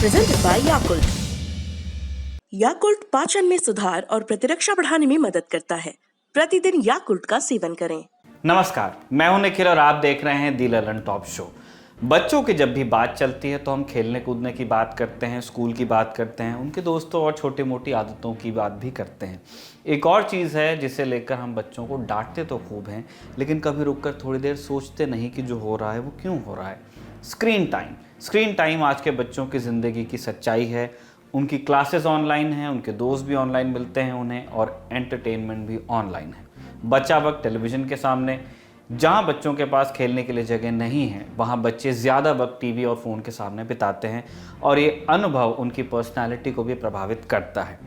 presented by Yakult। Yakult पाचन में सुधार और प्रतिरक्षा बढ़ाने में मदद करता है। प्रतिदिन याकुल्ट का सेवन करें। नमस्कार, मैं हूं निखिल और आप देख रहे हैं दी ललन टॉप शो। बच्चों की जब भी बात चलती है तो हम खेलने कूदने की बात करते हैं, स्कूल की बात करते हैं, उनके दोस्तों और छोटी मोटी आदतों की बात भी करते हैं। एक और चीज़ है जिसे लेकर हम बच्चों को डांटते तो खूब हैं, लेकिन कभी रुककर थोड़ी देर सोचते नहीं कि जो हो रहा है वो क्यों हो रहा है। स्क्रीन टाइम आज के बच्चों की ज़िंदगी की सच्चाई है। उनकी क्लासेस ऑनलाइन हैं, उनके दोस्त भी ऑनलाइन मिलते हैं उन्हें, और एंटरटेनमेंट भी ऑनलाइन है। बचा वक्त टेलीविज़न के सामने। जहां बच्चों के पास खेलने के लिए जगह नहीं है, वहां बच्चे ज़्यादा वक्त टीवी और फ़ोन के सामने बिताते हैं, और ये अनुभव उनकी पर्सनैलिटी को भी प्रभावित करता है।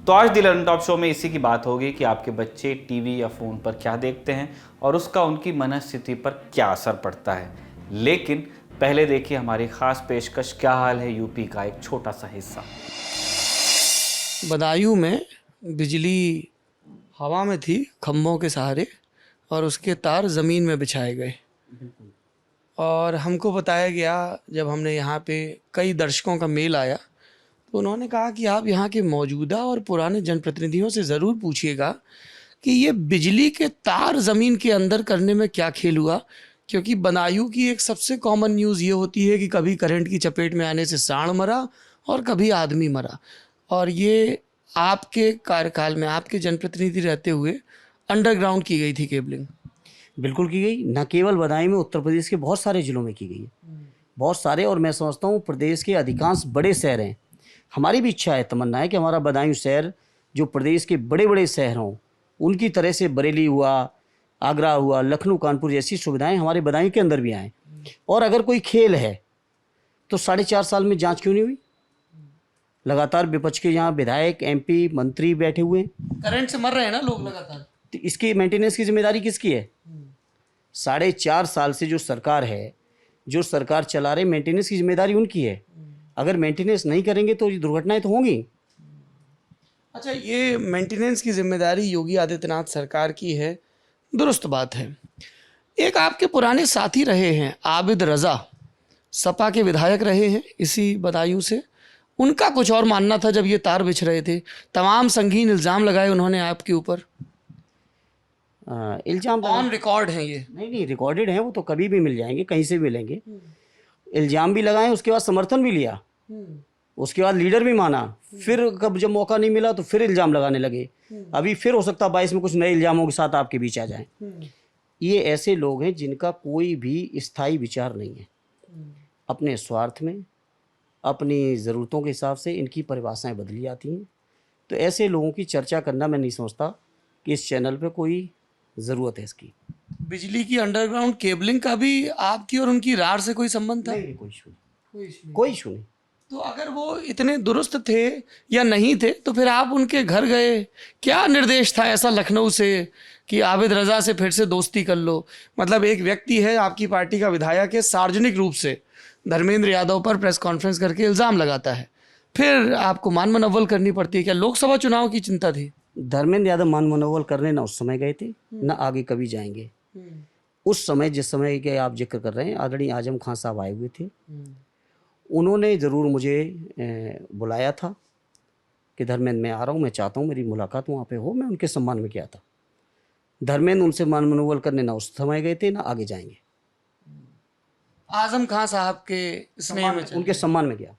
तो आज दी ललन टॉप शो में इसी की बात होगी कि आपके बच्चे टीवी या फ़ोन पर क्या देखते हैं और उसका उनकी मनस्थिति पर क्या असर पड़ता है। लेकिन पहले देखिए हमारी खास पेशकश क्या हाल है यूपी का एक छोटा सा हिस्सा। बदायूं में बिजली हवा में थी खम्भों के सहारे, और उसके तार ज़मीन में बिछाए गए। और हमको बताया गया, जब हमने यहाँ पे कई दर्शकों का मेल आया, तो उन्होंने कहा कि आप यहाँ के मौजूदा और पुराने जनप्रतिनिधियों से ज़रूर पूछिएगा कि ये बिजली के तार ज़मीन के अंदर करने में क्या खेल हुआ। क्योंकि बदायूं की एक सबसे कॉमन न्यूज़ ये होती है कि कभी करंट की चपेट में आने से सांड मरा और कभी आदमी मरा। और ये आपके कार्यकाल में, आपके जनप्रतिनिधि रहते हुए अंडरग्राउंड की गई थी केबलिंग। बिल्कुल की गई। न केवल बदायूं में, उत्तर प्रदेश के बहुत सारे ज़िलों में की गई है, बहुत सारे। और मैं समझता हूँ प्रदेश के अधिकांश बड़े शहर हैं। हमारी भी इच्छा है, तमन्ना है कि हमारा बदायूं शहर जो प्रदेश के बड़े बड़े शहर हों, उनकी तरह से बरेली हुआ, आगरा हुआ, लखनऊ, कानपुर जैसी सुविधाएं हमारे बदायूं के अंदर भी आएँ। और अगर कोई खेल है तो 4.5 साल में जाँच क्यों नहीं हुई? लगातार विपक्ष के यहाँ विधायक, एमपी, मंत्री बैठे हुए हैं। करंट से मर रहे हैं ना लोग लगातार। तो इसकी मेंटेनेंस की जिम्मेदारी किसकी है? 4.5 साल से जो सरकार है, जो सरकार चला रहे, मेंटेनेंस की जिम्मेदारी उनकी है। अगर मेंटेनेंस नहीं करेंगे तो ये दुर्घटनाएं तो होंगी। अच्छा, ये मेंटेनेंस की जिम्मेदारी योगी आदित्यनाथ सरकार की है, दुरुस्त बात है। एक आपके पुराने साथी रहे हैं आबिद रज़ा, सपा के विधायक रहे हैं इसी बदायूं से। उनका कुछ और मानना था जब ये तार बिछ रहे थे। तमाम संगीन इल्ज़ाम लगाए उन्होंने आपके ऊपर। इल्ज़ाम ऑन रिकॉर्ड हैं ये? नहीं, रिकॉर्डेड हैं, वो तो कभी भी मिल जाएंगे, कहीं से भी मिलेंगे। इल्ज़ाम भी लगाए, उसके बाद समर्थन भी लिया, उसके बाद लीडर भी माना। फिर कब जब मौका नहीं मिला तो फिर इल्ज़ाम लगाने लगे। अभी फिर हो सकता है 22 में कुछ नए इल्ज़ामों के साथ आपके बीच आ जाएं। ये ऐसे लोग हैं जिनका कोई भी स्थायी विचार नहीं है। अपने स्वार्थ में, अपनी ज़रूरतों के हिसाब से इनकी परिभाषाएं बदली जाती हैं। तो ऐसे लोगों की चर्चा करना मैं नहीं समझता कि इस चैनल पे कोई ज़रूरत है इसकी। बिजली की अंडरग्राउंड केबलिंग का भी आपकी और उनकी रार से कोई संबंध था? नहीं, कोई इशू नहीं। तो अगर वो इतने दुरुस्त थे या नहीं थे तो फिर आप उनके घर गए, क्या निर्देश था ऐसा लखनऊ से कि आबिद रज़ा से फिर से दोस्ती कर लो? मतलब एक व्यक्ति है, आपकी पार्टी का विधायक है, सार्वजनिक रूप से धर्मेंद्र यादव पर प्रेस कॉन्फ्रेंस करके इल्ज़ाम लगाता है, फिर आपको मान मनव्वल करनी पड़ती है। क्या लोकसभा चुनाव की चिंता थी? धर्मेंद्र यादव मान मनोबल करने ना उस समय गए थे, ना आगे कभी जाएंगे। उस समय, जिस समय के आप जिक्र कर रहे हैं, आदरणीय आजम खान साहब आए हुए थे। उन्होंने ज़रूर मुझे बुलाया था कि धर्मेंद्र मैं आ रहा हूँ, मैं चाहता हूँ मेरी मुलाकात वहाँ पे हो। मैं उनके सम्मान में किया था। धर्मेंद्र उनसे मान मनोबल करने ना उस समय गए थे, ना आगे जाएंगे। आजम खान साहब के स्नेह में, उनके सम्मान में गया।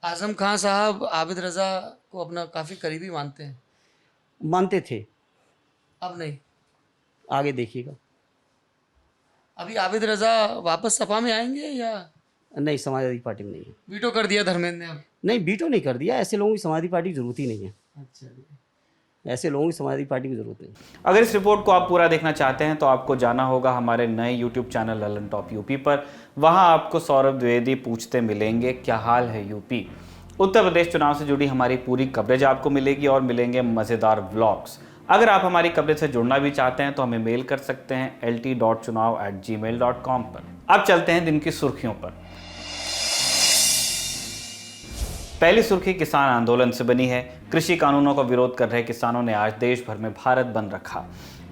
आजम खान साहब आबिद रज़ा को अपना काफ़ी करीबी मानते हैं? मानते थे, अब नहीं। आगे देखिएगा। अभी आबिद रज़ा वापस सपा में आएंगे या नहीं? समाजवादी पार्टी में नहीं है। वीटो कर दिया धर्मेंद्र ने अब? नहीं, वीटो नहीं कर दिया। ऐसे लोगों की समाजवादी पार्टी की ज़रूरत ही नहीं है। अच्छा, ऐसे लोगों की समाजवादी पार्टी की ज़रूरत नहीं। अगर इस रिपोर्ट को आप पूरा देखना चाहते हैं तो आपको जाना होगा हमारे नए YouTube channel Lalan top UP पर। वहां आपको सौरभ द्विवेदी पूछते मिलेंगे क्या हाल है यूपी। उत्तर प्रदेश चुनाव से जुड़ी हमारी पूरी कवरेज आपको मिलेगी और मिलेंगे मज़ेदार व्लॉग्स। अगर आप हमारी कवरेज से जुड़ना भी चाहते हैं तो हमें मेल कर सकते हैं lt.chunav@gmail.com पर। अब चलते हैं दिन की सुर्खियों पर। पहली सुर्खी किसान आंदोलन से बनी है। कृषि कानूनों का विरोध कर रहे किसानों ने आज देश भर में भारत बंद रखा।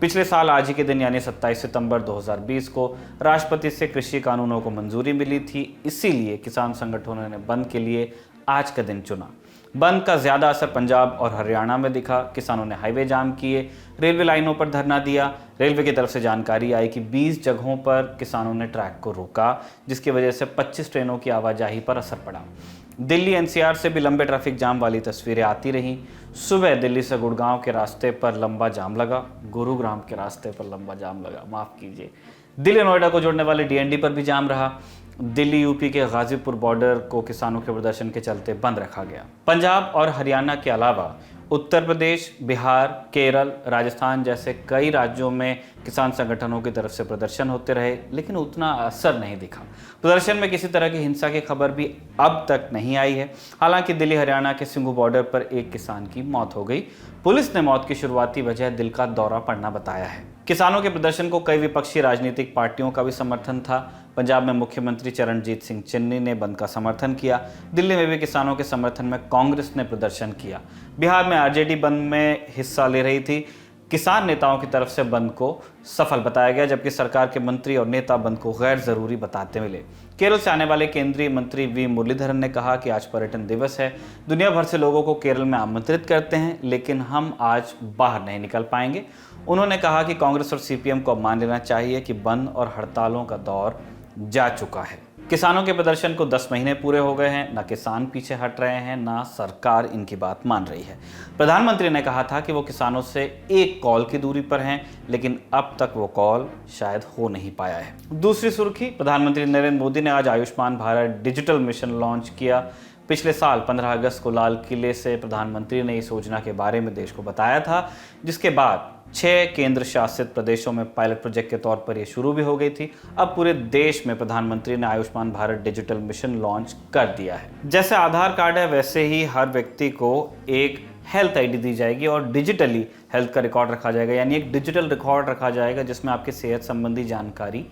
पिछले साल आज ही के दिन यानी 27 सितंबर 2020 को राष्ट्रपति से कृषि कानूनों को मंजूरी मिली थी। इसीलिए किसान संगठनों ने बंद के लिए आज का दिन चुना। बंद का ज्यादा असर पंजाब और हरियाणा में दिखा। किसानों ने हाईवे जाम किए, रेलवे लाइनों पर धरना दिया। रेलवे की तरफ से जानकारी आई कि 20 जगहों पर किसानों ने ट्रैक को रोका, जिसकी वजह से 25 ट्रेनों की आवाजाही पर असर पड़ा। दिल्ली एनसीआर से भी लंबे ट्रैफिक जाम वाली तस्वीरें आती रहीं। सुबह दिल्ली से गुड़गांव के रास्ते पर लंबा जाम लगा, गुरुग्राम के रास्ते पर लंबा जाम लगा, माफ कीजिए। दिल्ली नोएडा को जोड़ने वाले डीएनडी पर भी जाम रहा। दिल्ली यूपी के गाजीपुर बॉर्डर को किसानों के प्रदर्शन के चलते बंद रखा गया। पंजाब और हरियाणा के अलावा उत्तर प्रदेश, बिहार, केरल, राजस्थान जैसे कई राज्यों में किसान संगठनों की तरफ से प्रदर्शन होते रहे, लेकिन उतना असर नहीं दिखा। प्रदर्शन में किसी तरह की हिंसा की खबर भी अब तक नहीं आई है। हालांकि दिल्ली हरियाणा के सिंघू बॉर्डर पर एक किसान की मौत हो गई। पुलिस ने मौत की शुरुआती वजह दिल का दौरा पड़ना बताया है। किसानों के प्रदर्शन को कई विपक्षी राजनीतिक पार्टियों का भी समर्थन था। पंजाब में मुख्यमंत्री चरणजीत सिंह चन्नी ने बंद का समर्थन किया। दिल्ली में भी किसानों के समर्थन में कांग्रेस ने प्रदर्शन किया। बिहार में आरजेडी बंद में हिस्सा ले रही थी। किसान नेताओं की तरफ से बंद को सफल बताया गया, जबकि सरकार के मंत्री और नेता बंद को गैर जरूरी बताते मिले। केरल से आने वाले केंद्रीय मंत्री वी मुरलीधरन ने कहा कि आज पर्यटन दिवस है, दुनिया भर से लोगों को केरल में आमंत्रित करते हैं, लेकिन हम आज बाहर नहीं निकल पाएंगे। उन्होंने कहा कि कांग्रेस और सीपीएम को मान लेना चाहिए कि बंद और हड़तालों का दौर जा चुका है। किसानों के प्रदर्शन को 10 महीने पूरे हो गए हैं। ना किसान पीछे हट रहे हैं, ना सरकार इनकी बात मान रही है। प्रधानमंत्री ने कहा था कि वो किसानों से एक कॉल की दूरी पर हैं, लेकिन अब तक वो कॉल शायद हो नहीं पाया है। दूसरी सुर्खी, प्रधानमंत्री नरेंद्र मोदी ने आज Ayushman Bharat digital mission launch किया। पिछले साल 15 अगस्त को लाल किले से प्रधानमंत्री ने इस योजना के बारे में देश को बताया था, जिसके बाद 6 केंद्र शासित प्रदेशों में पायलट प्रोजेक्ट के तौर पर यह शुरू भी हो गई थी। अब पूरे देश में प्रधानमंत्री ने Ayushman Bharat digital mission launch कर दिया है। जैसे आधार कार्ड है, वैसे ही हर व्यक्ति को एक हेल्थ आईडी दी जाएगी और डिजिटली हेल्थ का रिकॉर्ड रखा जाएगा, यानी एक डिजिटल रिकॉर्ड रखा जाएगा जिसमें आपकी सेहत संबंधी जानकारी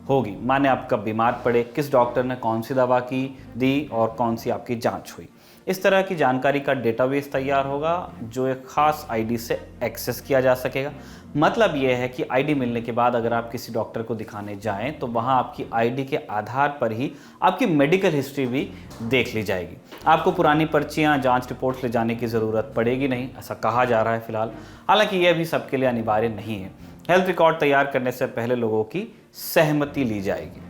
होगी। माने आप कब बीमार पड़े, किस डॉक्टर ने कौन सी दवा की दी और कौन सी आपकी जांच हुई। इस तरह की जानकारी का डेटाबेस तैयार होगा जो एक खास आईडी से एक्सेस किया जा सकेगा। मतलब यह है कि आईडी मिलने के बाद अगर आप किसी डॉक्टर को दिखाने जाएं तो वहां आपकी आईडी के आधार पर ही आपकी मेडिकल हिस्ट्री भी देख ली जाएगी। आपको पुरानी पर्चियां, जांच रिपोर्ट्स ले जाने की ज़रूरत पड़ेगी नहीं, ऐसा कहा जा रहा है फिलहाल। हालांकि यह भी सबके लिए अनिवार्य नहीं है। हेल्थ रिकॉर्ड तैयार करने से पहले लोगों की सहमति ली जाएगी।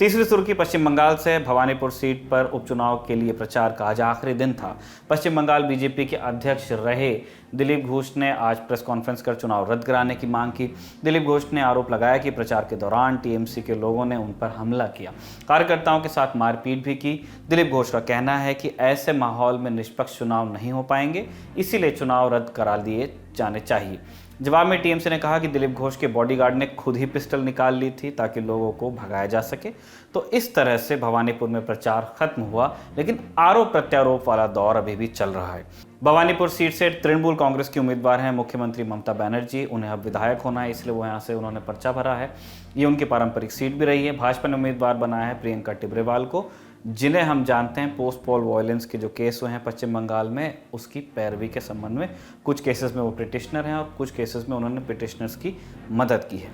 तीसरी सुर्खी पश्चिम बंगाल से। भवानीपुर सीट पर उपचुनाव के लिए प्रचार का आज आखिरी दिन था। पश्चिम बंगाल बीजेपी के अध्यक्ष रहे दिलीप घोष ने आज प्रेस कॉन्फ्रेंस कर चुनाव रद्द कराने की मांग की। दिलीप घोष ने आरोप लगाया कि प्रचार के दौरान टीएमसी के लोगों ने उन पर हमला किया, कार्यकर्ताओं के साथ मारपीट भी की। दिलीप घोष का कहना है कि ऐसे माहौल में निष्पक्ष चुनाव नहीं हो पाएंगे, इसीलिए चुनाव रद्द करा दिए जाने चाहिए। जवाब में टीएमसी ने कहा कि दिलीप घोष के बॉडीगार्ड ने खुद ही पिस्टल निकाल ली थी ताकि लोगों को भगाया जा सके। तो इस तरह से भवानीपुर में प्रचार खत्म हुआ, लेकिन आरोप प्रत्यारोप वाला दौर अभी भी चल रहा है। भवानीपुर सीट से तृणमूल कांग्रेस की उम्मीदवार हैं मुख्यमंत्री ममता बनर्जी। उन्हें अब विधायक होना है, इसलिए वो यहाँ से उन्होंने पर्चा भरा है। ये उनकी पारंपरिक सीट भी रही है। भाजपा ने उम्मीदवार बनाया है प्रियंका टिब्रेवाल को, जिन्हें हम जानते हैं पोस्ट पोल वायलेंस के जो केस हुए हैं पश्चिम बंगाल में, उसकी पैरवी के संबंध में। कुछ केसेस में वो पिटिशनर हैं और कुछ केसेस में उन्होंने पिटिशनर्स की मदद की है।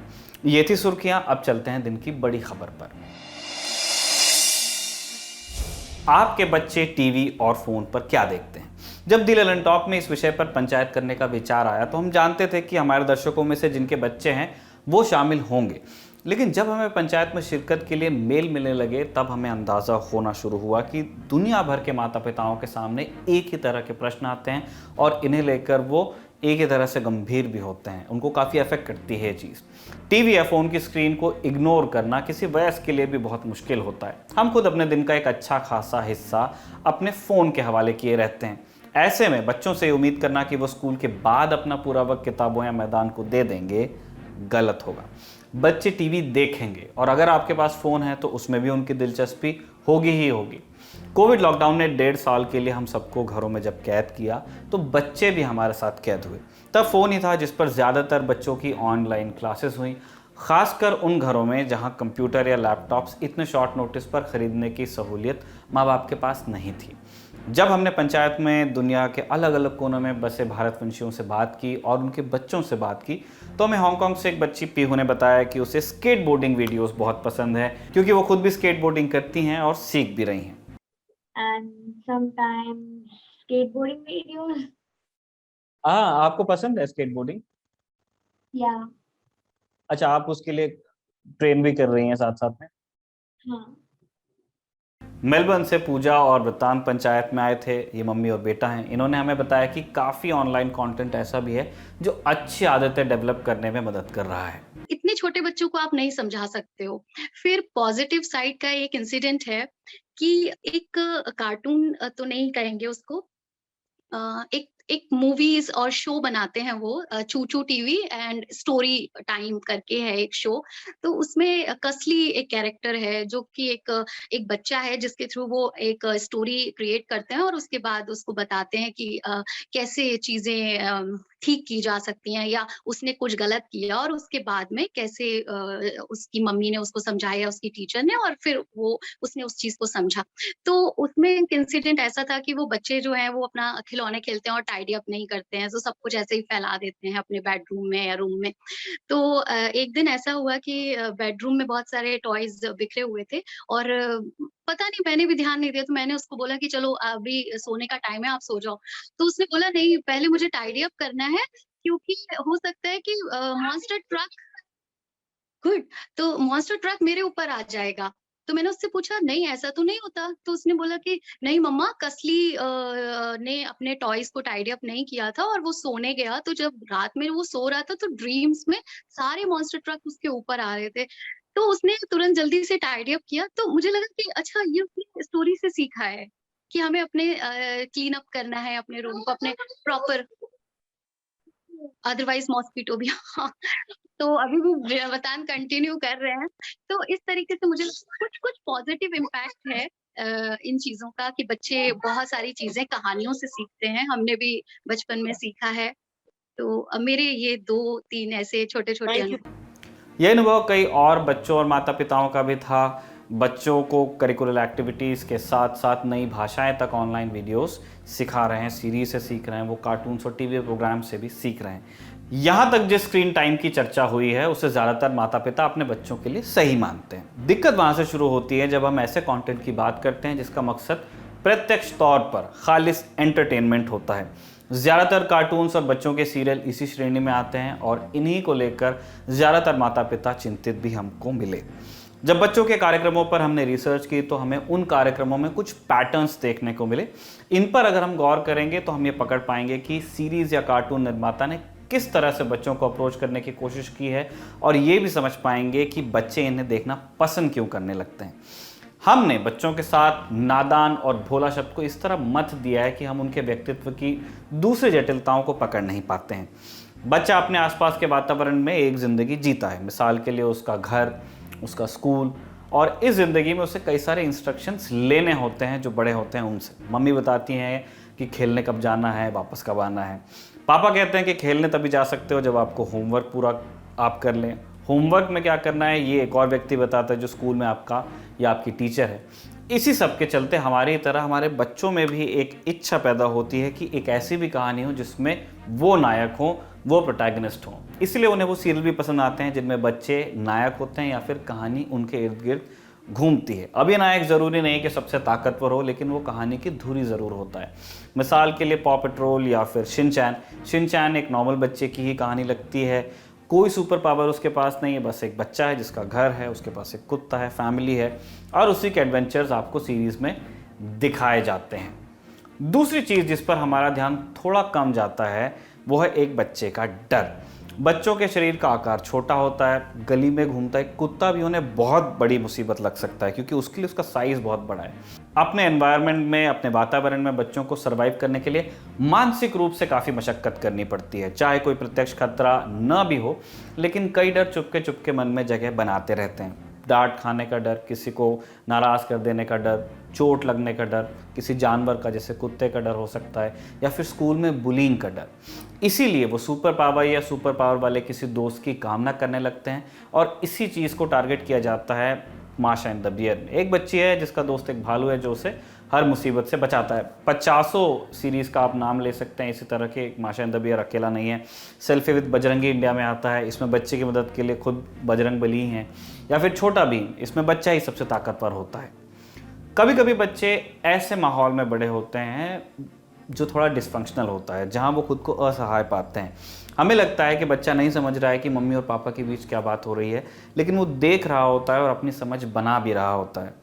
ये थी सुर्खियां। अब चलते हैं दिन की बड़ी खबर पर। आपके बच्चे टीवी और फोन पर क्या देखते हैं? जब दी ललन टॉक में इस विषय पर पंचायत करने का विचार आया तो हम जानते थे कि हमारे दर्शकों में से जिनके बच्चे हैं वो शामिल होंगे, लेकिन जब हमें पंचायत में शिरकत के लिए मेल मिलने लगे तब हमें अंदाज़ा होना शुरू हुआ कि दुनिया भर के माता पिताओं के सामने एक ही तरह के प्रश्न आते हैं और इन्हें लेकर वो एक ही तरह से गंभीर भी होते हैं। उनको काफ़ी अफेक्ट करती है ये चीज़। टीवी या फ़ोन की स्क्रीन को इग्नोर करना किसी वयस्क के लिए भी बहुत मुश्किल होता है। हम खुद अपने दिन का एक अच्छा खासा हिस्सा अपने फ़ोन के हवाले किए रहते हैं। ऐसे में बच्चों से उम्मीद करना कि वो स्कूल के बाद अपना पूरा वक्त किताबों या मैदान को दे देंगे, गलत होगा। बच्चे टीवी देखेंगे और अगर आपके पास फ़ोन है तो उसमें भी उनकी दिलचस्पी होगी ही होगी। कोविड लॉकडाउन ने 1.5 साल के लिए हम सबको घरों में जब कैद किया तो बच्चे भी हमारे साथ कैद हुए। तब फ़ोन ही था जिस पर ज़्यादातर बच्चों की ऑनलाइन क्लासेस हुई, खासकर उन घरों में जहां कंप्यूटर या लैपटॉप्स इतने शॉर्ट नोटिस पर ख़रीदने की सहूलियत माँ बाप के पास नहीं थी। जब हमने पंचायत में दुनिया के अलग अलग कोनों में बसे भारतवंशियों से बात की और उनके बच्चों से बात की, तो हमें हांगकांग से एक बच्ची पीहू ने बताया कि उसे स्केटबोर्डिंग वीडियोस बहुत पसंद है, क्योंकि वो खुद भी स्केटबोर्डिंग करती हैं और सीख भी रही हैं। and sometimes skateboarding videos. हाँ, आपको पसंद है स्केटबोर्डिंग? Yeah. अच्छा, आप उसके लिए ट्रेन भी कर रही हैं साथ साथ में? हाँ. मेलबर्न से पूजा और वृत्तांत पंचायत में आए थे। ये मम्मी और बेटा हैं। इन्होंने हमें बताया कि काफ़ी ऑनलाइन कंटेंट ऐसा भी है जो अच्छी आदतें डेवलप करने में मदद कर रहा है। इतने छोटे बच्चों को आप नहीं समझा सकते हो। फिर पॉजिटिव साइड का एक इंसिडेंट है कि एक कार्टून तो नहीं कहेंगे उसको, एक एक मूवीज और शो बनाते हैं वो, चूचू टीवी एंड स्टोरी टाइम करके है एक शो। तो उसमें कसली एक कैरेक्टर है जो कि एक बच्चा है जिसके थ्रू वो एक स्टोरी क्रिएट करते हैं और उसके बाद उसको बताते हैं कि कैसे चीजें ठीक की जा सकती हैं, या उसने कुछ गलत किया और उसके बाद में कैसे उसकी मम्मी ने उसको समझाया, उसकी टीचर ने, और फिर उसने उस चीज को समझा। तो उसमें एक इंसिडेंट ऐसा था कि वो बच्चे जो हैं वो अपना खिलौने खेलते हैं और टाइडी अप नहीं करते हैं, तो सब कुछ ऐसे ही फैला देते हैं अपने बेडरूम में या रूम में। तो एक दिन ऐसा हुआ कि बेडरूम में बहुत सारे टॉयज बिखरे हुए थे और पता नहीं, मैंने भी ध्यान नहीं दिया, तो मैंने उसको बोला कि चलो अभी सोने का टाइम है, आप सो जाओ। तो उसने बोला नहीं, पहले मुझे टाइडी अप करना है, क्योंकि हो सकता है कि मॉन्स्टर ट्रक गुड तो मॉन्स्टर ट्रक मेरे ऊपर आ जाएगा। तो मैंने उससे पूछा नहीं ऐसा तो नहीं होता। तो उसने बोला कि नहीं मम्मा, कसली ने अपने टॉयज को टाइडी अप नहीं किया था और वो सोने गया, तो जब रात में वो सो रहा था तो ड्रीम्स में सारे मॉन्स्टर ट्रक उसके ऊपर आ रहे थे। तो उसने तुरंत जल्दी से टाइडी अप किया। तो मुझे लगा कि अच्छा, ये उसने स्टोरी से सीखा है कि हमें अपने क्लीन अप करना है अपने रूम को, अपने प्रॉपर, अदरवाइज मॉस्किटो भी हाँ। तो अभी भी बतान कंटिन्यू कर रहे हैं। तो इस तरीके से मुझे कुछ कुछ पॉजिटिव इम्पैक्ट है इन चीजों का, कि बच्चे बहुत सारी चीजें कहानियों से सीखते हैं। हमने भी बचपन में सीखा है। तो मेरे ये 2-3 ऐसे छोटे छोटे यह अनुभव कई और बच्चों और माता पिताओं का भी था। बच्चों को करिकुलर एक्टिविटीज़ के साथ साथ नई भाषाएं तक ऑनलाइन वीडियोस सिखा रहे हैं, सीरीज से सीख रहे हैं, वो कार्टून्स और टीवी प्रोग्राम से भी सीख रहे हैं। यहाँ तक जिस स्क्रीन टाइम की चर्चा हुई है उसे ज़्यादातर माता पिता अपने बच्चों के लिए सही मानते हैं। दिक्कत वहाँ से शुरू होती है जब हम ऐसे कंटेंट की बात करते हैं जिसका मकसद प्रत्यक्ष तौर पर खालिस एंटरटेनमेंट होता है। ज़्यादातर कार्टून्स और बच्चों के सीरियल इसी श्रेणी में आते हैं और इन्हीं को लेकर ज़्यादातर माता पिता चिंतित भी हमको मिले। जब बच्चों के कार्यक्रमों पर हमने रिसर्च की तो हमें उन कार्यक्रमों में कुछ पैटर्न्स देखने को मिले। इन पर अगर हम गौर करेंगे तो हम ये पकड़ पाएंगे कि सीरीज़ या कार्टून निर्माता ने किस तरह से बच्चों को अप्रोच करने की कोशिश की है, और ये भी समझ पाएंगे कि बच्चे इन्हें देखना पसंद क्यों करने लगते हैं। हमने बच्चों के साथ नादान और भोला शब्द को इस तरह मत दिया है कि हम उनके व्यक्तित्व की दूसरी जटिलताओं को पकड़ नहीं पाते हैं। बच्चा अपने आसपास के वातावरण में एक ज़िंदगी जीता है, मिसाल के लिए उसका घर, उसका स्कूल, और इस ज़िंदगी में उसे कई सारे इंस्ट्रक्शंस लेने होते हैं जो बड़े होते हैं उनसे। मम्मी बताती हैं कि खेलने कब जाना है, वापस कब आना है। पापा कहते हैं कि खेलने तभी जा सकते हो जब आपको होमवर्क पूरा आप कर लें। होमवर्क में क्या करना है ये एक और व्यक्ति बताता है जो स्कूल में आपका या आपकी टीचर है। इसी सब के चलते हमारी तरह हमारे बच्चों में भी एक इच्छा पैदा होती है कि एक ऐसी भी कहानी हो जिसमें वो नायक हो, वो प्रोटैगनिस्ट हो। इसलिए उन्हें वो सीरियल भी पसंद आते हैं जिनमें बच्चे नायक होते हैं या फिर कहानी उनके इर्द गिर्द घूमती है। अब ये नायक ज़रूरी नहीं कि सबसे ताकतवर हो, लेकिन वो कहानी की धुरी ज़रूर होता है। मिसाल के लिए पॉ पेट्रोल या फिर शिनचैन एक नॉर्मल बच्चे की ही कहानी लगती है। कोई सुपर पावर उसके पास नहीं है, बस एक बच्चा है जिसका घर है, उसके पास एक कुत्ता है, फैमिली है, और उसी के एडवेंचर्स आपको सीरीज़ में दिखाए जाते हैं। दूसरी चीज़ जिस पर हमारा ध्यान थोड़ा कम जाता है वो है एक बच्चे का डर। बच्चों के शरीर का आकार छोटा होता है, गली में घूमता है कुत्ता भी उन्हें बहुत बड़ी मुसीबत लग सकता है क्योंकि उसके लिए उसका साइज़ बहुत बड़ा है। अपने एनवायरनमेंट में, अपने वातावरण में बच्चों को सर्वाइव करने के लिए मानसिक रूप से काफ़ी मशक्क़त करनी पड़ती है। चाहे कोई प्रत्यक्ष खतरा न भी हो, लेकिन कई डर चुपके चुपके मन में जगह बनाते रहते हैं। डांट खाने का डर, किसी को नाराज़ कर देने का डर, चोट लगने का डर, किसी जानवर का जैसे कुत्ते का डर हो सकता है, या फिर स्कूल में बुलिंग का डर। इसीलिए वो सुपर पावर या सुपर पावर वाले किसी दोस्त की कामना करने लगते हैं और इसी चीज़ को टारगेट किया जाता है माशा एंड द बियर। एक बच्ची है जिसका दोस्त एक भालू है जो उसे हर मुसीबत से बचाता है। 50 सीरीज़ का आप नाम ले सकते हैं इसी तरह के। एक माशा एंड द बियर अकेला नहीं है। सेल्फी विद बजरंगी इंडिया में आता है, इसमें बच्चे की मदद के लिए खुद बजरंग बली हैं। या फिर छोटा भीम, इसमें बच्चा ही सबसे ताकतवर होता है। कभी कभी बच्चे ऐसे माहौल में बड़े होते हैं जो थोड़ा डिसफंक्शनल होता है, जहाँ वो खुद को असहाय पाते हैं। हमें लगता है कि बच्चा नहीं समझ रहा है कि मम्मी और पापा के बीच क्या बात हो रही है, लेकिन वो देख रहा होता है और अपनी समझ बना भी रहा होता है।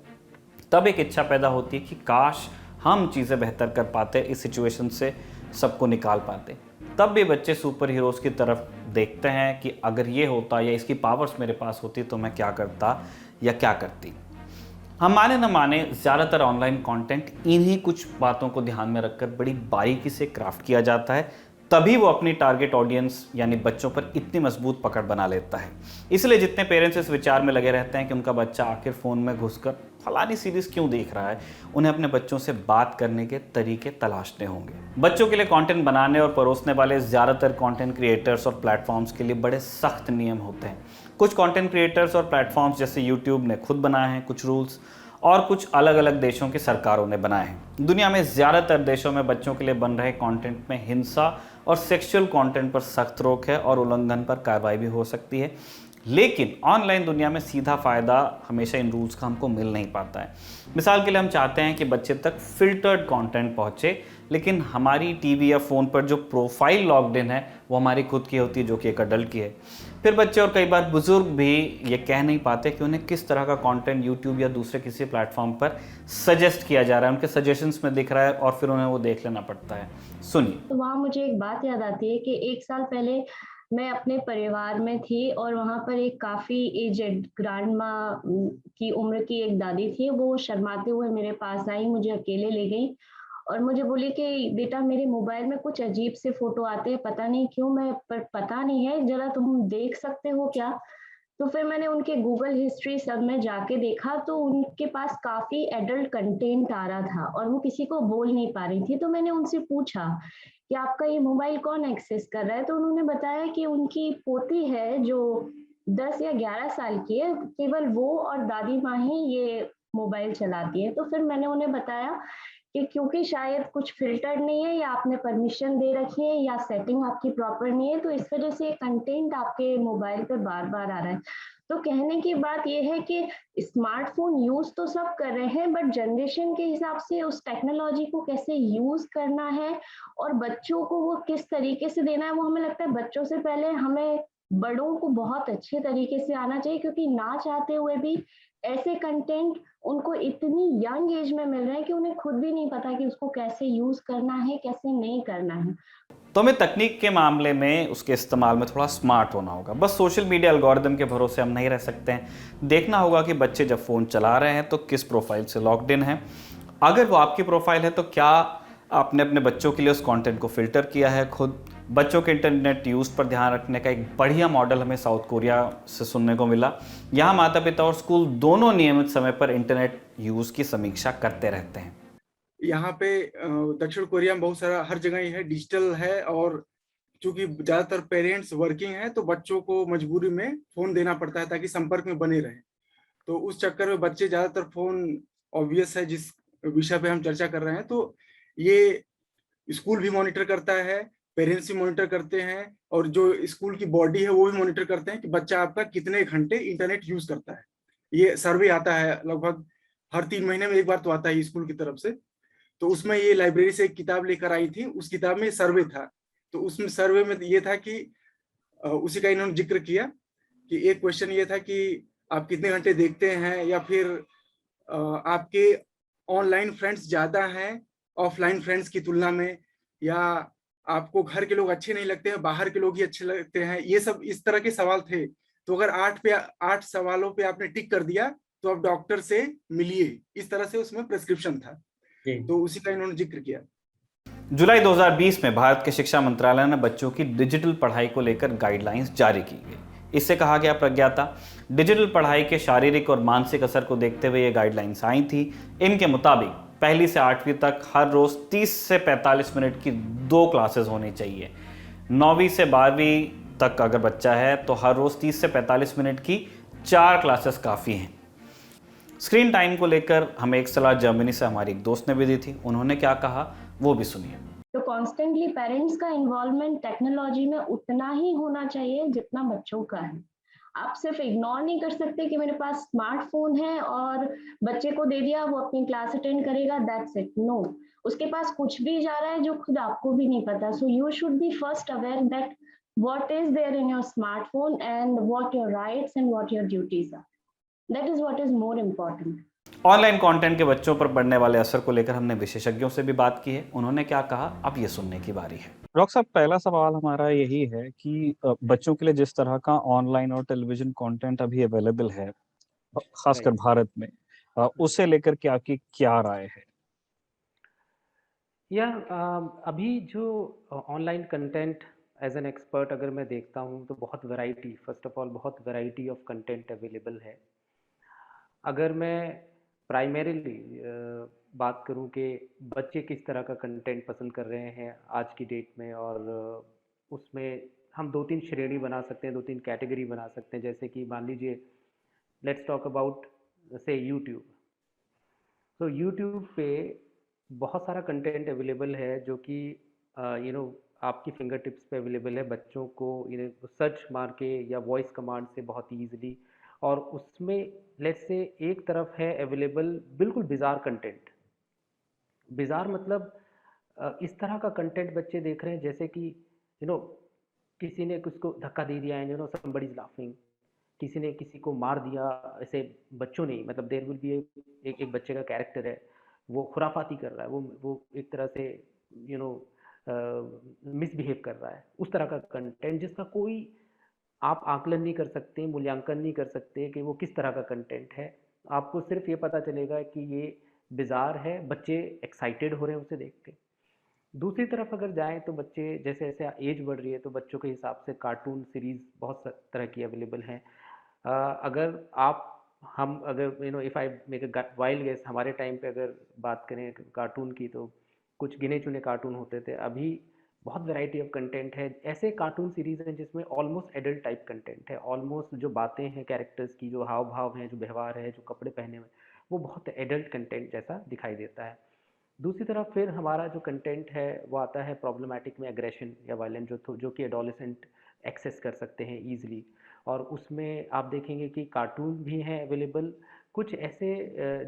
तब एक इच्छा पैदा होती है कि काश हम चीज़ें बेहतर कर पाते, इस सिचुएशन से सबको निकाल पाते। तब भी बच्चे सुपर हीरोज़ की तरफ देखते हैं कि अगर ये होता या इसकी पावर्स मेरे पास होती तो मैं क्या करता या क्या करती। हम माने न माने, ज़्यादातर ऑनलाइन कंटेंट इन्हीं कुछ बातों को ध्यान में रखकर बड़ी बारीकी से क्राफ्ट किया जाता है, तभी वो अपनी टारगेट ऑडियंस यानी बच्चों पर इतनी मजबूत पकड़ बना लेता है। इसलिए जितने पेरेंट्स इस विचार में लगे रहते हैं कि उनका बच्चा आखिर फ़ोन में घुसकर फलानी सीरीज़ क्यों देख रहा है, उन्हें अपने बच्चों से बात करने के तरीके तलाशने होंगे। बच्चों के लिए कंटेंट बनाने और परोसने वाले ज़्यादातर कंटेंट क्रिएटर्स और प्लेटफॉर्म्स के लिए बड़े सख्त नियम होते हैं। कुछ कंटेंट क्रिएटर्स और प्लेटफॉर्म्स जैसे यूट्यूब ने खुद बनाए हैं कुछ रूल्स, और कुछ अलग अलग देशों की सरकारों ने बनाए हैं। दुनिया में ज़्यादातर देशों में बच्चों के लिए बन रहे कंटेंट में हिंसा और सेक्सुअल कंटेंट पर सख्त रोक है और उल्लंघन पर कार्रवाई भी हो सकती है। लेकिन ऑनलाइन दुनिया में सीधा फ़ायदा हमेशा इन रूल्स का हमको मिल नहीं पाता है। मिसाल के लिए हम चाहते हैं कि बच्चे तक फिल्टर्ड कंटेंट पहुँचे, लेकिन हमारी टीवी या फ़ोन पर जो प्रोफाइल लॉग्ड इन है वो हमारी खुद की होती है, जो कि एक अडल्ट की है। फिर बच्चे और कई बार बुजुर्ग भी ये कह नहीं पाते कि उन्हें किस तरह का कंटेंट यूट्यूब या दूसरे किसी प्लेटफॉर्म पर सजेस्ट किया जा रहा है, उनके सजेशंस में दिख रहा है और फिर उन्हें वो देख लेना पड़ता है। सुनिए। तो वहाँ मुझे एक बात याद आती है कि 1 साल पहले मैं अपने परिवार में थी और वहाँ पर एक काफ़ी एजेड ग्रैंड माँ की उम्र की एक दादी थी। वो शर्माते हुए मेरे पास आई, मुझे अकेले ले गई और मुझे बोली कि बेटा मेरे मोबाइल में कुछ अजीब से फ़ोटो आते हैं, पता नहीं क्यों, मैं पर पता नहीं है, ज़रा तुम देख सकते हो क्या? तो फिर मैंने उनके गूगल हिस्ट्री सब में जाके देखा तो उनके पास काफ़ी एडल्ट कंटेंट आ रहा था और वो किसी को बोल नहीं पा रही थी। तो मैंने उनसे पूछा कि आपका ये मोबाइल कौन एक्सेस कर रहा है? तो उन्होंने बताया कि उनकी पोती है जो 10 या 11 साल की है, केवल वो और दादी माँ ही ये मोबाइल चलाती है। तो फिर मैंने उन्हें बताया कि क्योंकि शायद कुछ फ़िल्टर नहीं है या आपने परमिशन दे रखी है या सेटिंग आपकी प्रॉपर नहीं है, तो इस वज़ह से कंटेंट आपके मोबाइल पे बार-बार आ रहा है। तो कहने की बात ये है कि स्मार्टफ़ोन यूज़ तो सब कर रहे हैं, बट जनरेशन के हिसाब से उस टेक्नोलॉजी को कैसे यूज़ करना है और बच्चों को वो किस तरीके से देना है, वो हमें लगता है बच्चों से पहले हमें बड़ों को बहुत अच्छे तरीके से आना चाहिए, क्योंकि ना चाहते हुए भी ऐसे कंटेंट उनको इतनी यंग एज में मिल रहे हैं कि उन्हें खुद भी नहीं पता कि उसको कैसे यूज़ करना है, कैसे नहीं करना है। तो हमें तकनीक के मामले में उसके इस्तेमाल में थोड़ा स्मार्ट होना होगा। बस सोशल मीडिया एल्गोरिदम के भरोसे हम नहीं रह सकते हैं। देखना होगा कि बच्चे जब फ़ोन चला रहे हैं तो किस प्रोफाइल से लॉग्ड इन है। अगर वो आपकी प्रोफाइल है तो क्या आपने अपने बच्चों के लिए उस कंटेंट को फ़िल्टर किया है खुद। बच्चों के इंटरनेट यूज़ पर ध्यान रखने का एक बढ़िया मॉडल हमें साउथ कोरिया से सुनने को मिला। यहाँ माता पिता और स्कूल दोनों नियमित समय पर इंटरनेट यूज़ की समीक्षा करते रहते हैं। यहाँ पे दक्षिण कोरिया में बहुत सारा हर जगह ही है, डिजिटल है, और चूंकि ज़्यादातर पेरेंट्स वर्किंग हैं तो बच्चों को मजबूरी में फ़ोन देना पड़ता है ताकि संपर्क में बने रहें। तो उस चक्कर में बच्चे ज़्यादातर फ़ोन, ऑब्वियस है जिस विषय पे हम चर्चा कर रहे हैं, तो ये स्कूल भी मॉनिटर करता है, पेरेंट्स भी मॉनिटर करते हैं, और जो स्कूल की बॉडी है वो भी मॉनिटर करते हैं कि बच्चा आपका कितने घंटे इंटरनेट यूज़ करता है। ये सर्वे आता है लगभग हर 3 महीने में एक बार तो आता है स्कूल की तरफ से। तो उसमें ये लाइब्रेरी से एक किताब लेकर आई थी, उस किताब में सर्वे था। तो उसमें सर्वे में ये था कि उसी का इन्होंने जिक्र किया कि एक क्वेश्चन ये था कि आप कितने घंटे देखते हैं, या फिर आपके ऑनलाइन फ्रेंड्स ज़्यादा हैं ऑफलाइन फ्रेंड्स की तुलना में, या आपको घर के लोग अच्छे नहीं लगते हैं, बाहर के लोग ही अच्छे लगते हैं। ये सब इस तरह के सवाल थे। तो अगर 8 सवालों पे आपने टिक कर दिया तो आप डॉक्टर से मिलिए, इस तरह से उसमें प्रेस्क्रिप्शन था। तो उसी का इन्होंने जिक्र किया। जुलाई 2020 में भारत के शिक्षा मंत्रालय ने बच्चों की डिजिटल पढ़ाई को लेकर गाइडलाइंस जारी की गई। इससे कहा गया प्रज्ञाता डिजिटल पढ़ाई के शारीरिक और मानसिक असर को देखते हुए ये गाइडलाइंस आई थी। इनके मुताबिक पहली से 8वीं तक हर रोज़ 30 से 45 मिनट की 2 क्लासेस होनी चाहिए। 9वीं से 12वीं तक अगर बच्चा है तो हर रोज़ 30 से 45 मिनट की 4 क्लासेस काफ़ी हैं। स्क्रीन टाइम को लेकर हमें एक सलाह जर्मनी से हमारी एक दोस्त ने भी दी थी। उन्होंने क्या कहा वो भी सुनिए। तो कॉन्स्टेंटली पेरेंट्स का इन्वॉल्वमेंट टेक्नोलॉजी में उतना ही होना चाहिए जितना बच्चों का है। आप सिर्फ इग्नोर नहीं कर सकते कि मेरे पास स्मार्टफोन है और बच्चे को दे दिया, वो अपनी क्लास अटेंड करेगा, दैट्स इट। नो, उसके पास कुछ भी जा रहा है जो खुद आपको भी नहीं पता। So you should be first aware that what is there in your smartphone and what your rights and what your duties are. That is what is more important. Online content के बच्चों पर पड़ने वाले असर को लेकर हमने विशेषज्ञों से भी बात की है। उन्होंने क्या कहा अब ये सुनने की बारी है। डॉक्टर साहब, पहला सवाल हमारा यही है कि बच्चों के लिए जिस तरह का ऑनलाइन और टेलीविजन कंटेंट अभी अवेलेबल है, खासकर भारत में, उसे लेकर के आपकी क्या राय है? या अभी जो online content as an expert अगर मैं देखता हूँ तो बहुत वैरायटी, फर्स्ट ऑफ ऑल बहुत वैरायटी ऑफ कंटेंट अवेलेबल है। अगर मैं प्राइमरीली बात करूँ कि बच्चे किस तरह का कंटेंट पसंद कर रहे हैं आज की डेट में, और उसमें हम 2-3 श्रेणी बना सकते हैं, 2-3 कैटेगरी बना सकते हैं। जैसे कि मान लीजिए, लेट्स टॉक अबाउट से यूट्यूब। तो यूट्यूब पे बहुत सारा कंटेंट अवेलेबल है जो कि आपकी फिंगर टिप्स पे अवेलेबल है। बच्चों को सर्च मार के या वॉइस कमांड से बहुत ईजिली, और उसमें लेट्स से एक तरफ है अवेलेबल बिल्कुल बिजार कंटेंट। बिजार मतलब इस तरह का कंटेंट बच्चे देख रहे हैं जैसे कि किसी ने उसको धक्का दे दिया है, somebody is laughing, किसी ने किसी को मार दिया। ऐसे बच्चों ने, मतलब देयर विल बी एक बच्चे का कैरेक्टर है, वो खुराफाती कर रहा है, वो एक तरह से मिसबिहेव कर रहा है। उस तरह का कंटेंट जिसका कोई आप आकलन नहीं कर सकते, मूल्यांकन नहीं कर सकते कि वो किस तरह का कंटेंट है। आपको सिर्फ ये पता चलेगा कि ये बिजार है, बच्चे एक्साइटेड हो रहे हैं उसे देख के। दूसरी तरफ अगर जाएं तो बच्चे जैसे जैसे एज बढ़ रही है तो बच्चों के हिसाब से कार्टून सीरीज बहुत तरह की अवेलेबल हैं। अगर if I make a wild guess, हमारे टाइम पे अगर बात करें कार्टून की तो कुछ गिने चुने कार्टून होते थे। अभी बहुत वैरायटी ऑफ कंटेंट है। ऐसे कार्टून सीरीज हैं जिसमें ऑलमोस्ट एडल्ट टाइप कंटेंट है। ऑलमोस्ट जो बातें हैं कैरेक्टर्स की, जो हाव भाव हैं, जो व्यवहार है, जो कपड़े पहने हुए, वो बहुत एडल्ट कंटेंट जैसा दिखाई देता है। दूसरी तरफ फिर हमारा जो कंटेंट है वो आता है प्रॉब्लमैटिक में, एग्रेशन या वायलेंट, जो कि एडोलेसेंट एक्सेस कर सकते हैं ईजिली। और उसमें आप देखेंगे कि कार्टून भी हैं अवेलेबल। कुछ ऐसे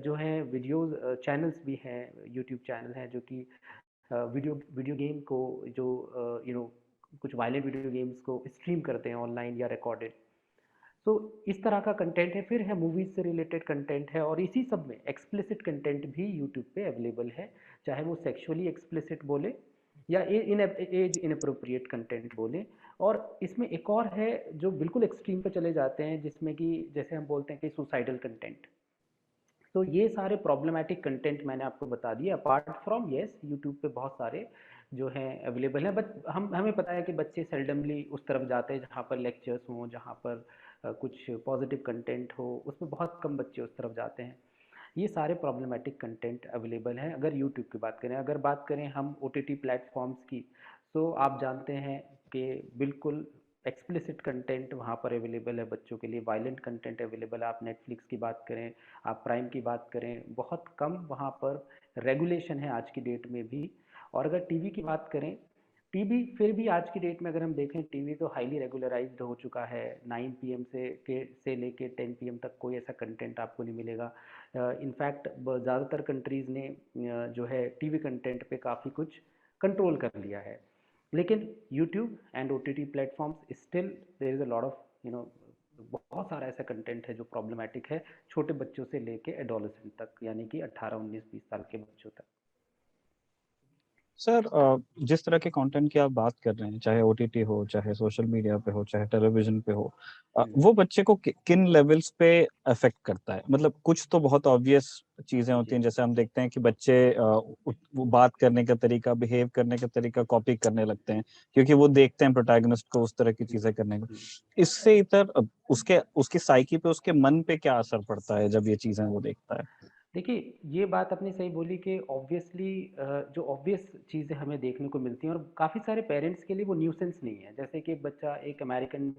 जो हैं वीडियोस चैनल्स भी हैं, यूट्यूब चैनल हैं जो कि वीडियो गेम को जो कुछ वायलेंट वीडियो गेम्स को स्ट्रीम करते हैं ऑनलाइन या रिकॉर्डेड। तो इस तरह का कंटेंट है। फिर है मूवीज से रिलेटेड कंटेंट है, और इसी सब में एक्सप्लिसिट कंटेंट भी यूट्यूब पे अवेलेबल है, चाहे वो सेक्सुअली एक्सप्लिसिट बोले या एज इनअप्रोप्रिएट कंटेंट बोले। और इसमें एक और है जो बिल्कुल एक्सट्रीम पे चले जाते हैं, जिसमें कि जैसे हम बोलते हैं कि सुसाइडल कंटेंट। तो ये सारे प्रॉब्लमैटिक कंटेंट मैंने आपको बता दिए। अपार्ट फ्रॉम येस, यूट्यूब पे बहुत सारे जो हैं अवेलेबल हैं, बट हमें पता है कि बच्चे सेल्डमली उस तरफ जाते हैं जहाँ पर लेक्चर्स हों, जहाँ पर कुछ पॉजिटिव कंटेंट हो, उसमें बहुत कम बच्चे उस तरफ जाते हैं। ये सारे प्रॉब्लमैटिक कंटेंट अवेलेबल हैं अगर यूट्यूब की बात करें। अगर बात करें हम OTT प्लेटफॉर्म्स की, तो आप जानते हैं कि बिल्कुल एक्सप्लिसिट कंटेंट वहाँ पर अवेलेबल है बच्चों के लिए। वायलेंट कंटेंट अवेलेबल है। आप नेटफ्लिक्स की बात करें, आप प्राइम की बात करें, बहुत कम वहाँ पर रेगुलेशन है आज की डेट में भी। और अगर टीवी की बात करें, टीवी फिर भी आज की डेट में अगर हम देखें, टीवी तो हाईली रेगुलराइज्ड हो चुका है। 9 PM से लेके 10 PM तक कोई ऐसा कंटेंट आपको नहीं मिलेगा। इनफैक्ट ज़्यादातर कंट्रीज़ ने जो है टीवी कंटेंट पे काफ़ी कुछ कंट्रोल कर लिया है। लेकिन YouTube and OTT platforms still there is a lot of बहुत सारा ऐसा कंटेंट है जो प्रॉब्लमैटिक है, छोटे बच्चों से लेके एडोलेसेंट तक, यानी कि 18, 19, 20 साल के बच्चों तक। सर, जिस तरह के कंटेंट की आप बात कर रहे हैं, चाहे OTT हो, चाहे सोशल मीडिया पे हो, चाहे टेलीविजन पे हो, वो बच्चे को किन लेवल्स पे अफेक्ट करता है? मतलब कुछ तो बहुत ऑब्वियस चीजें होती हैं, जैसे हम देखते हैं कि बच्चे वो बात करने का तरीका, बिहेव करने का तरीका कॉपी करने लगते हैं क्योंकि वो देखते हैं प्रोटैगनिस्ट को उस तरह की चीजें करने को। इससे इतर उसकी साइकी पे, उसके मन पे क्या असर पड़ता है जब ये चीजें वो देखता है? देखिए, ये बात आपने सही बोली कि ऑब्वियसली जो ऑब्वियस चीज़ें हमें देखने को मिलती हैं, और काफ़ी सारे पेरेंट्स के लिए वो न्यूसेंस नहीं है। जैसे कि एक बच्चा एक अमेरिकन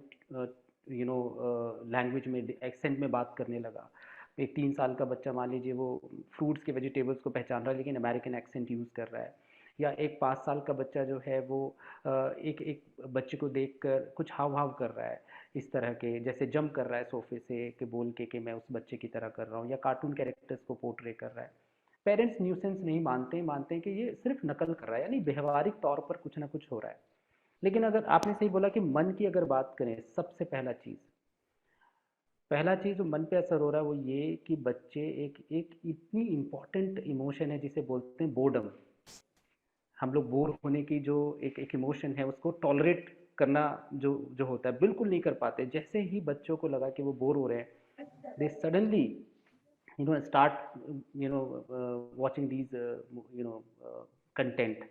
लैंग्वेज में, एक्सेंट में बात करने लगा, एक 3 साल का बच्चा मान लीजिए वो फ्रूट्स के वेजिटेबल्स को पहचान रहा है लेकिन अमेरिकन एक्सेंट यूज़ कर रहा है, या एक 5 साल का बच्चा जो है वो एक एक बच्चे को देखकर कुछ हाव-भाव कर रहा है, इस तरह के जैसे जंप कर रहा है सोफ़े से कि बोल के कि मैं उस बच्चे की तरह कर रहा हूँ, या कार्टून कैरेक्टर्स को पोर्ट्रे कर रहा है। पेरेंट्स न्यूसेंस नहीं मानते, मानते हैं कि ये सिर्फ नकल कर रहा है, यानी व्यवहारिक तौर पर कुछ ना कुछ हो रहा है। लेकिन अगर आपने सही बोला कि मन की अगर बात करें, सबसे पहला चीज़ जो मन पे असर हो रहा है वो ये कि बच्चे एक एक इतनी इम्पोर्टेंट इमोशन है जिसे बोलते हैं बोर्डम। हम लोग बोर होने की जो एक एक इमोशन है उसको टॉलरेट करना जो जो होता है बिल्कुल नहीं कर पाते। जैसे ही बच्चों को लगा कि वो बोर हो रहे हैं, they suddenly start watching these content,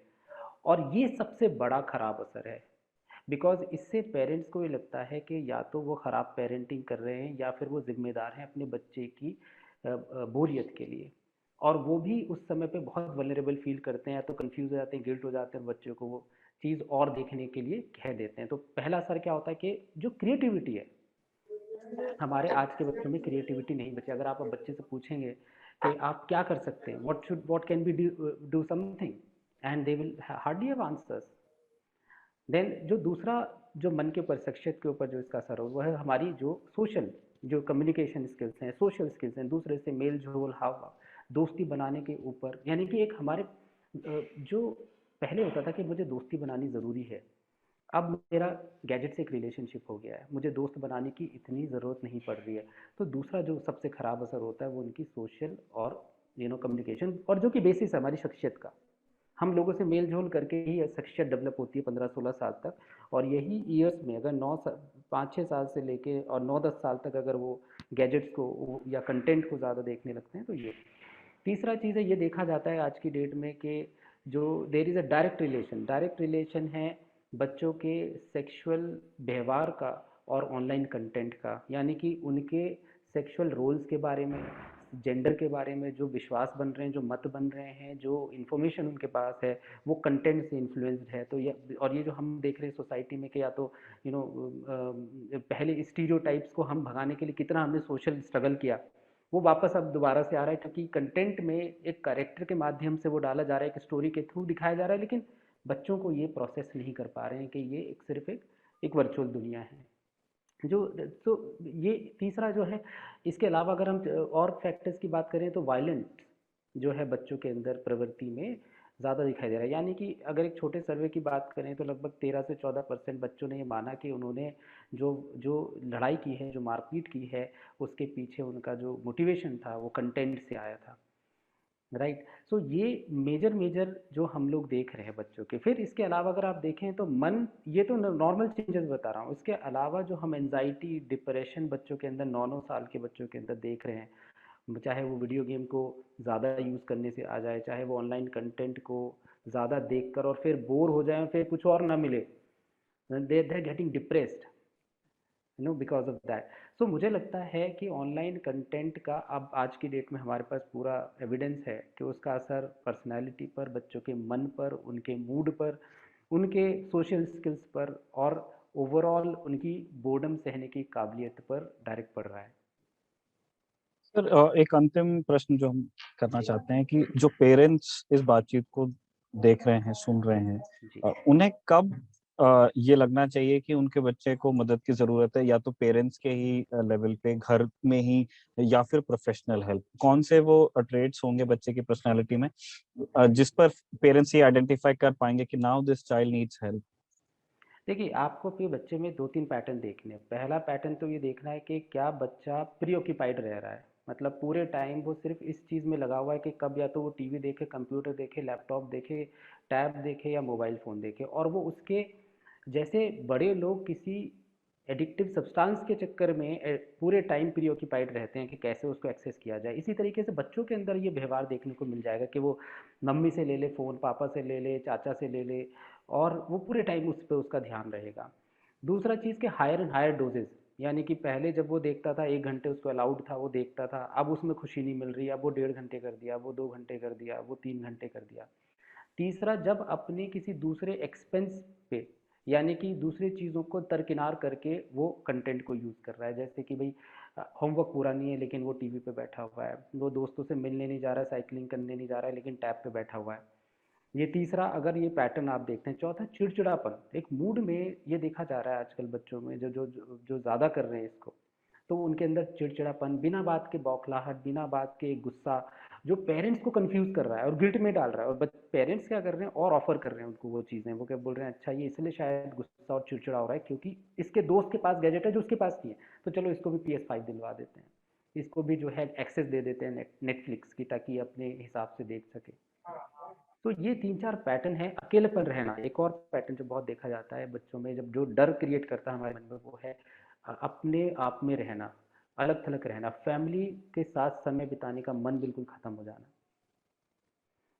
और ये सबसे बड़ा खराब असर है। बिकॉज इससे पेरेंट्स को ये लगता है कि या तो वो ख़राब पेरेंटिंग कर रहे हैं या फिर वो जिम्मेदार हैं अपने बच्चे की बोरियत के लिए, और वो भी उस समय पे बहुत वल्नरेबल फील करते हैं, या तो कंफ्यूज हो जाते हैं, गिल्ट हो जाते हैं, बच्चों को वो चीज़ और देखने के लिए कह देते हैं। तो पहला असर क्या होता है कि जो क्रिएटिविटी है, हमारे आज के बच्चों में क्रिएटिविटी नहीं बची। अगर आप बच्चे से पूछेंगे कि आप क्या कर सकते हैं, what can be do something, and they will hardly have answers. Then जो दूसरा जो मन के ऊपर, शख्सियत के ऊपर जो इसका असर हो, वह है हमारी जो सोशल जो कम्युनिकेशन स्किल्स हैं, सोशल स्किल्स हैं, दूसरे से मेल जोल हाव दोस्ती बनाने के ऊपर। यानी कि एक हमारे जो पहले होता था कि मुझे दोस्ती बनानी ज़रूरी है, अब मेरा गैजेट से एक रिलेशनशिप हो गया है, मुझे दोस्त बनाने की इतनी ज़रूरत नहीं पड़ रही है। तो दूसरा जो सबसे ख़राब असर होता है वो उनकी सोशल और कम्युनिकेशन, और जो कि बेसिस है हमारी शख्सियत का। हम लोगों से मेल जोल करके ही शख्सियत डेवलप होती है 15-16 साल तक, और यही ईयर्स में अगर 5-6 साल से लेके और 9-10 साल तक अगर वो गैजेट्स को या कंटेंट को ज़्यादा देखने लगते हैं तो ये। तीसरा चीज़ है, ये देखा जाता है आज की डेट में कि जो there is a direct relation है बच्चों के सेक्सुअल व्यवहार का और ऑनलाइन कंटेंट का। यानी कि उनके सेक्सुअल रोल्स के बारे में, जेंडर के बारे में जो विश्वास बन रहे हैं, जो मत बन रहे हैं, जो इन्फॉर्मेशन उनके पास है, वो कंटेंट से इन्फ्लुएंस्ड है। तो ये, और ये जो हम देख रहे हैं सोसाइटी में कि या तो पहले स्टीरियोटाइप्स को हम भगाने के लिए कितना हमने सोशल स्ट्रगल किया, वो वापस अब दोबारा से आ रहा है, क्योंकि कंटेंट में एक कैरेक्टर के माध्यम से वो डाला जा रहा है, एक स्टोरी के थ्रू दिखाया जा रहा है, लेकिन बच्चों को ये प्रोसेस नहीं कर पा रहे हैं कि ये सिर्फ एक वर्चुअल दुनिया है। जो तो ये तीसरा जो है। इसके अलावा अगर हम और फैक्टर्स की बात करें तो वायलेंट जो है बच्चों के अंदर प्रवृत्ति में ज़्यादा दिखाई दे रहा है। यानी कि अगर एक छोटे सर्वे की बात करें तो लगभग 13 से 14% बच्चों ने ये माना कि उन्होंने जो जो लड़ाई की है, जो मारपीट की है, उसके पीछे उनका जो मोटिवेशन था वो कंटेंट से आया था। राइट। सो ये मेजर जो हम लोग देख रहे हैं बच्चों के। फिर इसके अलावा अगर आप देखें तो मन, ये तो नॉर्मल चेंजेस बता रहा हूँ, इसके अलावा जो हम एनजाइटी, डिप्रेशन बच्चों के अंदर, 9-9 साल के बच्चों के अंदर देख रहे हैं, चाहे वो वीडियो गेम को ज़्यादा यूज़ करने से आ जाए, चाहे वो ऑनलाइन कंटेंट को ज़्यादा देखकर और फिर बोर हो जाए, फिर कुछ और ना मिले, they are getting depressed because of that. So मुझे लगता है कि ऑनलाइन कंटेंट का अब आज की डेट में हमारे पास पूरा एविडेंस है कि उसका असर पर्सनैलिटी पर, बच्चों के मन पर, उनके मूड पर, उनके सोशल स्किल्स पर और ओवरऑल उनकी बोर्डम सहने की काबिलियत पर डायरेक्ट पड़ रहा है। सर, एक अंतिम प्रश्न जो हम करना चाहते हैं कि जो पेरेंट्स इस बातचीत को देख रहे हैं, सुन रहे हैं, जी। उन्हें कब ये लगना चाहिए कि उनके बच्चे को मदद की ज़रूरत है, या तो पेरेंट्स के ही लेवल पे, घर में ही, या फिर प्रोफेशनल हेल्प? कौन से वो ट्रेट्स होंगे बच्चे की पर्सनैलिटी में जिस पर पेरेंट्स ये आइडेंटिफाई कर पाएंगे कि now this child needs help? देखिए, आपको अपने बच्चे में 2-3 पैटर्न देखने हैं। पहला पैटर्न तो ये देखना है कि क्या बच्चा प्रीऑक्यूपाइड रह रहा है, मतलब पूरे टाइम वो सिर्फ इस चीज़ में लगा हुआ है कि कब या तो वो टीवी देखे, कंप्यूटर देखे, लैपटॉप देखे, टैब देखे या मोबाइल फ़ोन देखे, और वो उसके जैसे बड़े लोग किसी एडिक्टिव सब्सटेंस के चक्कर में पूरे टाइम प्रीऑक्यूपाइड रहते हैं कि कैसे उसको एक्सेस किया जाए। इसी तरीके से बच्चों के अंदर ये व्यवहार देखने को मिल जाएगा कि वो मम्मी से ले ले फ़ोन, पापा से ले ले, चाचा से ले ले, और वो पूरे टाइम उस पे उसका ध्यान रहेगा। दूसरा चीज़ कि हायर एंड हायर डोजेज़, यानी कि पहले जब वो देखता था 1 घंटे उसको अलाउड था, वो देखता था, अब उसमें खुशी नहीं मिल रही, अब वो 1.5 घंटे कर दिया, वो 2 घंटे कर दिया, वो 3 घंटे कर दिया। तीसरा, जब अपने किसी दूसरे एक्सपेंस पे, यानी कि दूसरी चीज़ों को दरकिनार करके वो कंटेंट को यूज़ कर रहा है, जैसे कि भाई होमवर्क पूरा नहीं है लेकिन वो टीवी पे बैठा हुआ है, वो दोस्तों से मिलने नहीं जा रहा है, साइकिलिंग करने नहीं जा रहा है, लेकिन टैब पे बैठा हुआ है। ये तीसरा, अगर ये पैटर्न आप देखते हैं। चौथा, चिड़चिड़ापन, एक मूड में ये देखा जा रहा है आजकल बच्चों में, जो ज़्यादा कर रहे हैं इसको, तो उनके अंदर चिड़चिड़ापन, बिना बात के बौखलाहट, बिना बात के गुस्सा, जो पेरेंट्स को कंफ्यूज कर रहा है और गिल्ट में डाल रहा है। और पेरेंट्स क्या कर रहे हैं, और ऑफर कर रहे हैं उनको वो चीज़ें, वो क्या बोल रहे हैं, अच्छा ये इसलिए शायद गुस्सा और चिड़चिड़ा हो रहा है क्योंकि इसके दोस्त के पास गैजेट है जो उसके पास नहीं है, तो चलो इसको भी PS5 दिलवा देते हैं, इसको भी जो है एक्सेस दे देते हैं नेटफ्लिक्स की, ताकि अपने हिसाब से देख सके। तो ये 3-4 पैटर्न है। अकेलेपन रहना एक और पैटर्न जो बहुत देखा जाता है बच्चों में, जब जो डर क्रिएट करता है हमारे मन में, वो है अपने आप में रहना, अलग थलग रहना, फैमिली के साथ समय बिताने का मन बिल्कुल खत्म हो जाना।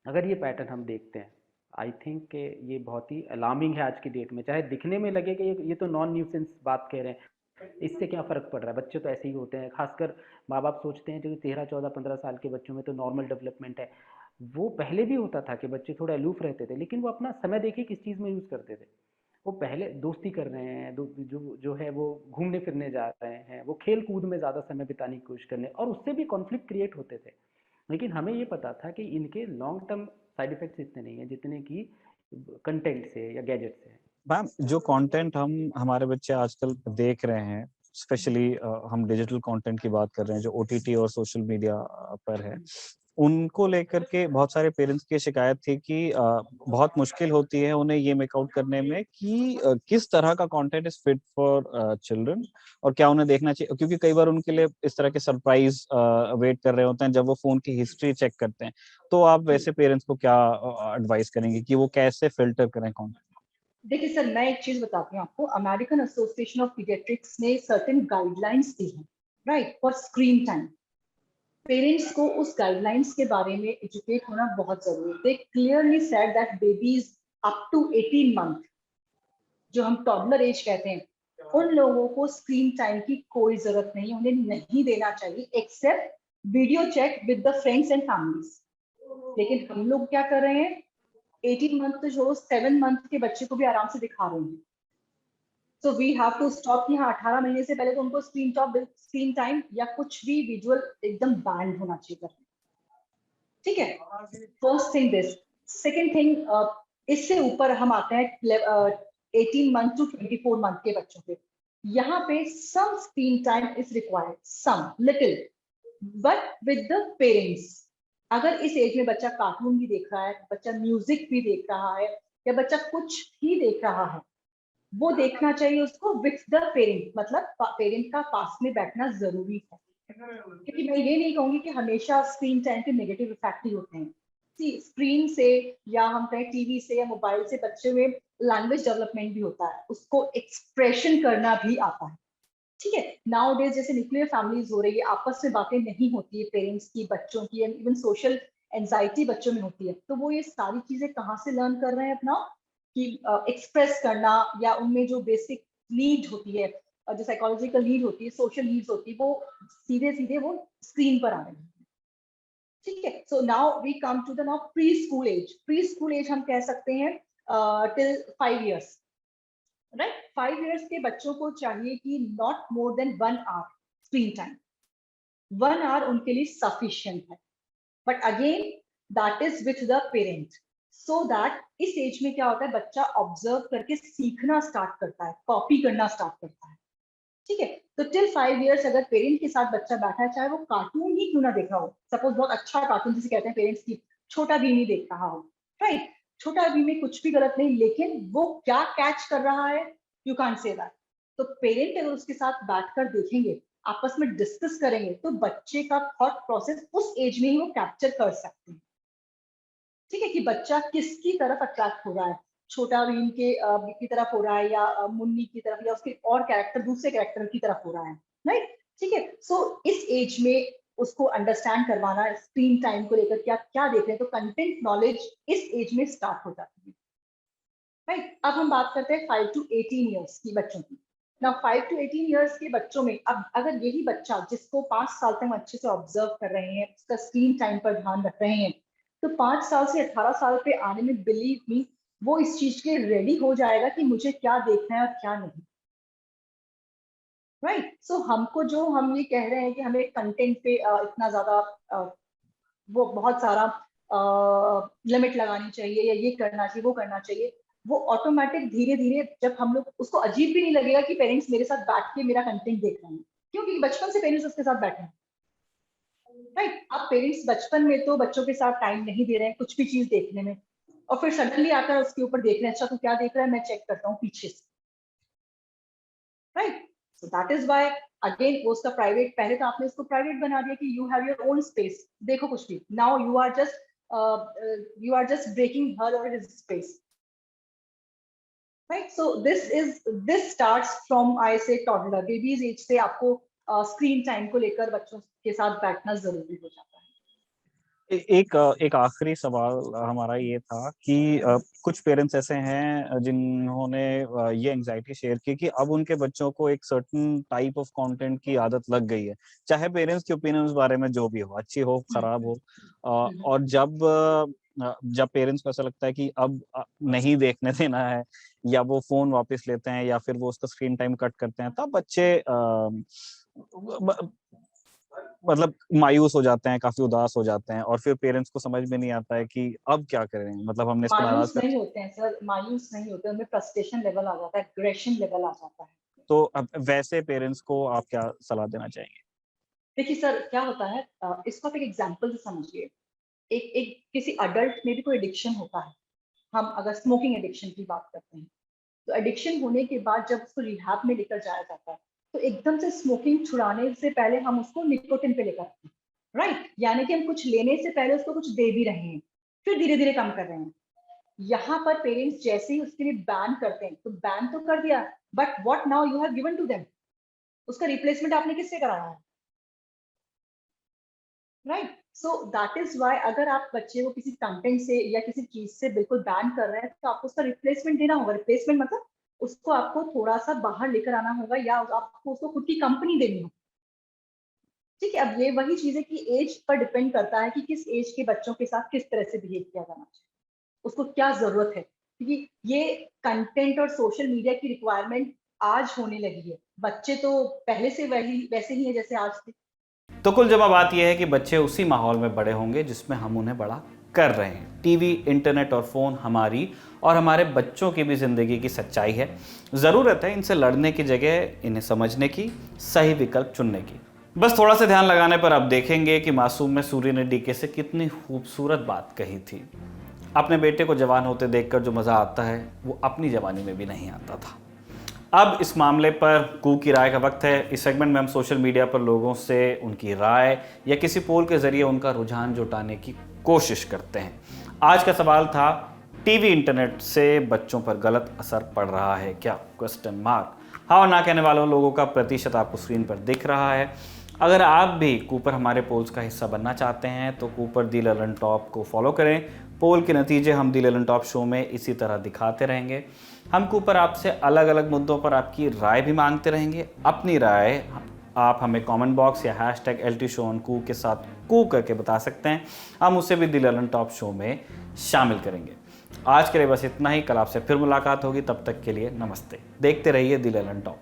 अगर ये पैटर्न हम देखते हैं, आई थिंक कि ये बहुत ही अलार्मिंग है आज की डेट में। चाहे दिखने में लगे कि ये तो नॉन न्यूसेंस बात कह रहे हैं, इससे क्या फ़र्क पड़ रहा है, बच्चे तो ऐसे ही होते हैं। खासकर माँ बाप सोचते हैं जो 13, 14, 15 साल के बच्चों में तो नॉर्मल डेवलपमेंट है। वो पहले भी होता था कि बच्चे थोड़ा अलूफ रहते थे, लेकिन वो अपना समय देखिए किस चीज़ में यूज़ करते थे। वो पहले दोस्ती कर रहे हैं, जो है वो घूमने फिरने जा रहे हैं, वो खेल कूद में ज़्यादा समय बिताने की कोशिश करने, और उससे भी कॉन्फ्लिक्ट क्रिएट होते थे। लेकिन हमें ये पता था कि इनके लॉन्ग टर्म साइड इफेक्ट्स इतने नहीं हैं जितने कि कंटेंट से या गैजेट से हैं। मैम, जो कंटेंट हम हमारे बच्चे आजकल देख रहे हैं, स्पेशली हम डिजिटल कंटेंट की बात कर रहे हैं जो ओटीटी और सोशल मीडिया पर है, उनको लेकर के बहुत सारे पेरेंट्स की शिकायत थी कि बहुत मुश्किल होती है उन्हें ये मेक आउट करने में कि किस तरह का content is fit for children और क्या उन्हें देखना चाहिए, क्योंकि कई बार उनके लिए इस तरह के सरप्राइज वेट कर रहे होते हैं जब वो फोन की हिस्ट्री चेक करते हैं। तो आप वैसे पेरेंट्स को क्या एडवाइस करेंगे कि वो कैसे फिल्टर करें कंटेंट? देखिए सर, मैं एक चीज बताती हूँ आपको। अमेरिकन एसोसिएशन ऑफ पीडियाट्रिक्स ने सर्टेन गाइडलाइंस दी हैं, right, for screen time. Parents को उस गाइडलाइंस के बारे में एजुकेट होना बहुत जरूरी है। They clearly said that babies up to 18 month, जो हम टॉडलर एज कहते हैं, उन लोगों को स्क्रीन टाइम की कोई जरूरत नहीं, उन्हें नहीं देना चाहिए except video check with the friends and families. लेकिन हम लोग क्या कर रहे हैं, 18 मंथ तो जो 7 मंथ के बच्चे को भी आराम से दिखा रहे हैं। So we have to stop कि हाँ 18 महीने से पहले तो उनको स्क्रीन टाइम या कुछ भी विजुअल एकदम बैंड होना चाहिए। ठीक है, first thing this. Second thing, इससे ऊपर हम आते हैं 18 मंथ टू 24 मंथ के बच्चों पे। यहाँ पे some screen time is required, some little, but with the parents. अगर इस एज में बच्चा कार्टून भी देख रहा है, बच्चा म्यूजिक भी देख रहा है, या बच्चा कुछ भी देख रहा है, वो देखना चाहिए उसको विथ द पेरेंट, मतलब पेरेंट का पास में बैठना जरूरी है। क्योंकि मैं ये नहीं कहूंगी कि हमेशा स्क्रीन टाइम के नेगेटिव इफेक्ट ही होते हैं। स्क्रीन से या हम कहें टीवी से या मोबाइल से बच्चे में लैंग्वेज डेवलपमेंट भी होता है, उसको एक्सप्रेशन करना भी आता है। ठीक है, नाउ डेज जैसे न्यूक्लियर फैमिलीज हो रही है, आपस में बातें नहीं होती है पेरेंट्स की, बच्चों की, इवन सोशल एंजाइटी बच्चों में होती है, तो वो ये सारी चीजें कहाँ से लर्न कर रहे हैं अपना, कि एक्सप्रेस करना, या उनमें जो बेसिक नीड होती है, जो साइकोलॉजिकल नीड होती है, सोशल नीड्स होती है, वो सीधे सीधे वो स्क्रीन पर आ रहे हैं। ठीक है, so now we come to the now pre school age. Pre school age हम कह सकते हैं टिल 5 years, राइट। 5 years के बच्चों को चाहिए कि not more than 1 hour screen time. 1 hour उनके लिए सफिशिएंट है, but again that is with the parent, so that इस एज में क्या होता है, बच्चा ऑब्जर्व करके सीखना स्टार्ट करता है, कॉपी करना स्टार्ट करता है। ठीक है, तो टिल 5 years अगर पेरेंट के साथ बच्चा बैठा है, चाहे वो कार्टून ही क्यों ना देख रहा हो, सपोज बहुत अच्छा कार्टून जिसे कहते हैं पेरेंट्स की छोटा भीम ही देख रहा हो, राइट, छोटा भीम में कुछ भी गलत नहीं, लेकिन वो क्या कैच कर रहा है, यू कांट से दैट। तो पेरेंट अगर उसके साथ बैठकर देखेंगे, आपस में डिस्कस करेंगे, तो बच्चे का थॉट प्रोसेस उस एज में ही वो कैप्चर कर सकते हैं। ठीक है, कि बच्चा किसकी तरफ अट्रैक्ट हो रहा है, छोटा भीम की तरफ हो रहा है, या मुन्नी की तरफ, या उसके और कैरेक्टर दूसरे कैरेक्टर की तरफ हो रहा है, राइट। ठीक है, सो इस एज में उसको अंडरस्टैंड करवाना स्क्रीन टाइम को लेकर क्या क्या देख रहे हैं, तो कंटेंट नॉलेज इस एज में स्टार्ट हो जाती है, राइट। अब हम बात करते हैं 5 to 18 years की बच्चों की। ना 5 to 18 years के बच्चों में, अब अगर यही बच्चा जिसको 5 साल तक हम अच्छे से ऑब्जर्व कर रहे हैं, उसका स्क्रीन टाइम पर ध्यान रख रहे हैं, तो 5 साल से 18 साल पे आने में बिलीव मी वो इस चीज के रेडी हो जाएगा कि मुझे क्या देखना है और क्या नहीं, राइट। सो हमको जो हम ये कह रहे हैं कि हमें कंटेंट पे इतना ज्यादा वो बहुत सारा लिमिट लगानी चाहिए या ये करना चाहिए वो करना चाहिए, वो ऑटोमेटिक धीरे धीरे जब हम लोग, उसको अजीब भी नहीं लगेगा कि पेरेंट्स मेरे साथ बैठ के मेरा कंटेंट देख रहे हैं, क्योंकि बचपन से पेरेंट्स उसके साथ बैठे हैं। राइट। अब पेरेंट्स बचपन में तो बच्चों के साथ टाइम नहीं दे रहे हैं कुछ भी चीज देखने में, और फिर सडनली आकर उसके ऊपर देख रहे हैं, अच्छा तू क्या देख रहा है, मैं चेक करता हूँ पीछे से। Right. So that is why again वो उसका प्राइवेट, पहले तो आपने उसको प्राइवेट बना दिया कि you have your own space, देखो कुछ भी, now you are just breaking her और his space. Right. So this starts from I say toddler, babies as से आपको स्क्रीन टाइम को लेकर बच्चों के साथ बैठना जरूरी हो जाता है। एक आखिरी सवाल हमारा ये था कि कुछ पेरेंट्स ऐसे हैं जिन्होंने ये एंजाइटी शेयर की कि अब उनके बच्चों को एक सर्टेन टाइप ऑफ कंटेंट की आदत लग गई है, चाहे पेरेंट्स की ओपिनियन उस बारे में जो भी हो, अच्छी हो खराब हो, और जब पेरेंट्स को ऐसा लगता है कि अब नहीं देखने देना है, या वो फोन वापस लेते हैं या फिर वो उसका स्क्रीन टाइम कट करते हैं, तब बच्चे मतलब मायूस हो जाते हैं, काफी उदास हो जाते हैं, और फिर पेरेंट्स को समझ में नहीं आता है कि अब क्या करें, मतलब हमने इसको नाराज मायूस कर। नहीं होते हैं सर, मायूस नहीं होते, उनमें फ्रस्ट्रेशन लेवल आ जाता है, एग्रेशन लेवल आ जाता है। तो अब वैसे पेरेंट्स को आप क्या सलाह देना चाहेंगे? देखिए सर क्या होता है, इसको आप एक एग्जांपल से समझिए। एक किसी अडल्ट में भी कोई एडिक्शन होता है, हम अगर स्मोकिंग एडिक्शन की बात करते हैं, तो एडिक्शन होने के बाद जब उसको रिहैब में लेकर जाया जाता है, तो एकदम से स्मोकिंग छुड़ाने से पहले हम उसको निकोटिन पे लेकर आते हैं। राइट। यानी कि हम कुछ लेने से पहले उसको कुछ दे भी रहे हैं, फिर धीरे धीरे कम कर रहे हैं। यहाँ पर पेरेंट्स जैसे ही उसके लिए बैन करते हैं, तो बैन तो कर दिया, but what now you have given to them, उसका रिप्लेसमेंट आपने किससे कराया है? Right. So that is why अगर आप बच्चे को किसी कंटेंट से या किसी चीज से बिल्कुल बैन कर रहे हैं, तो आपको उसका रिप्लेसमेंट देना होगा। रिप्लेसमेंट मतलब उसको आपको थोड़ा सा बाहर लेकर आना होगा, या आपको उसको खुद की कंपनी देनी होगी। ठीक है। अब ये वही चीज है कि एज पर डिपेंड करता है कि किस एज के बच्चों के साथ किस तरह से बिहेव किया जाना चाहिए, उसको क्या जरूरत है, क्योंकि ये कंटेंट और सोशल मीडिया की रिक्वायरमेंट आज होने लगी है। बच्चे तो पहले से वैसे ही है जैसे आज थे। तो कुल जमा बात यह है कि बच्चे उसी माहौल में बड़े होंगे जिसमें हम उन्हें बड़ा कर रहे हैं। टीवी, इंटरनेट और फोन हमारी और हमारे बच्चों की भी जिंदगी की सच्चाई है। ज़रूरत है इनसे लड़ने की जगह इन्हें समझने की, सही विकल्प चुनने की। बस थोड़ा सा ध्यान लगाने पर आप देखेंगे कि मासूम में सूर्य ने डीके से कितनी खूबसूरत बात कही थी। अपने बेटे को जवान होते देखकर जो मज़ा आता है वो अपनी जवानी में भी नहीं आता था। अब इस मामले पर कू की राय का वक्त है। इस सेगमेंट में हम सोशल मीडिया पर लोगों से उनकी राय या किसी पोल के जरिए उनका रुझान जुटाने की कोशिश करते हैं। आज का सवाल था, टीवी इंटरनेट से बच्चों पर गलत असर पड़ रहा है क्या? Question mark. हाँ और ना कहने वालों लोगों का प्रतिशत आपको स्क्रीन पर दिख रहा है। अगर आप भी कूपर हमारे पोल्स का हिस्सा बनना चाहते हैं तो कूपर दी ललन टॉप को फॉलो करें। पोल के नतीजे हम दी ललन टॉप शो में इसी तरह दिखाते रहेंगे। हम कूपर आपसे अलग अलग मुद्दों पर आपकी राय भी मांगते रहेंगे। अपनी राय आप हमें कमेंट बॉक्स या #LTShowOnCoo के साथ कू करके बता सकते हैं। हम उसे भी दी ललन टॉप शो में शामिल करेंगे। आज के लिए बस इतना ही। कल आपसे फिर मुलाकात होगी, तब तक के लिए नमस्ते। देखते रहिए दी ललन टॉप।